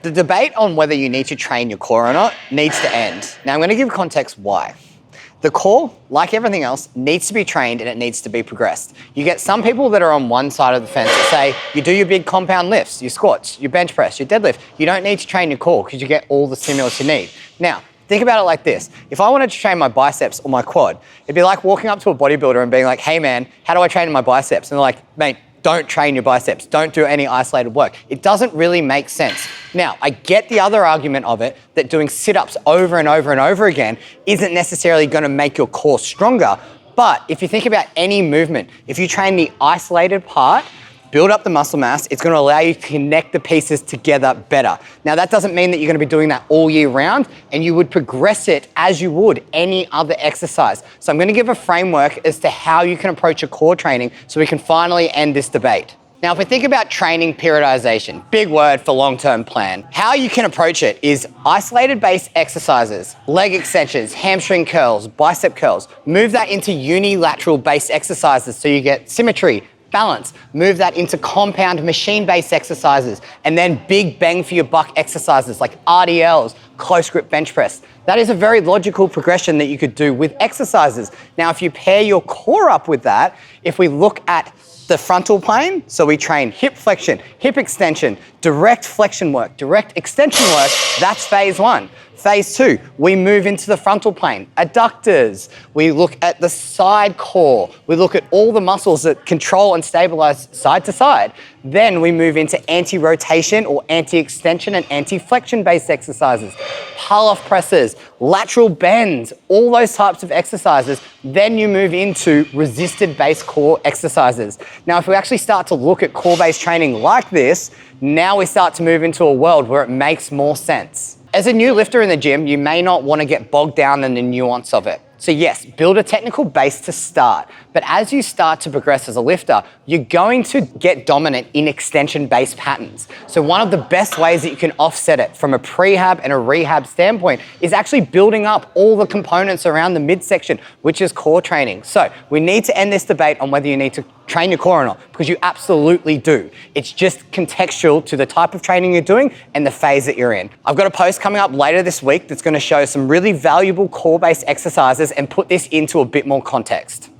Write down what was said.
The debate on whether you need to train your core or not needs to end. Now I'm going to give context why. The core, like everything else, needs to be trained and it needs to be progressed. You get some people that are on one side of the fence that say, you do your big compound lifts, your squats, your bench press, your deadlift. You don't need to train your core because you get all the stimulus you need. Now, think about it like this. If I wanted to train my biceps or my quad, it'd be like walking up to a bodybuilder and being like, hey man, how do I train my biceps? And they're like, mate, don't train your biceps. Don't do any isolated work. It doesn't really make sense. Now, I get the other argument of it, that doing sit-ups over and over and over again isn't necessarily gonna make your core stronger. But if you think about any movement, if you train the isolated part, build up the muscle mass, it's gonna allow you to connect the pieces together better. Now that doesn't mean that you're gonna be doing that all year round, and you would progress it as you would any other exercise. So I'm gonna give a framework as to how you can approach your core training so we can finally end this debate. Now, if we think about training periodization, big word for long-term plan, how you can approach it is isolated base exercises, leg extensions, hamstring curls, bicep curls. Move that into unilateral base exercises so you get symmetry, balance. Move that into compound machine-based exercises, and then big bang for your buck exercises like RDLs, close grip bench press. That is a very logical progression that you could do with exercises. Now, if you pair your core up with that, if we look at the frontal plane, so we train hip flexion, hip extension, direct flexion work, direct extension work, that's phase one. Phase two, we move into the frontal plane, adductors. We look at the side core. We look at all the muscles that control and stabilize side to side. Then we move into anti-rotation or anti-extension and anti-flexion based exercises, pull-off presses, lateral bends, all those types of exercises. Then you move into resisted base core exercises. Now, if we actually start to look at core-based training like this, now we start to move into a world where it makes more sense. As a new lifter in the gym, you may not want to get bogged down in the nuance of it. So yes, build a technical base to start. But as you start to progress as a lifter, you're going to get dominant in extension-based patterns. So one of the best ways that you can offset it from a prehab and a rehab standpoint is actually building up all the components around the midsection, which is core training. So we need to end this debate on whether you need to train your core or not, because you absolutely do. It's just contextual to the type of training you're doing and the phase that you're in. I've got a post coming up later this week that's going to show some really valuable core-based exercises and put this into a bit more context.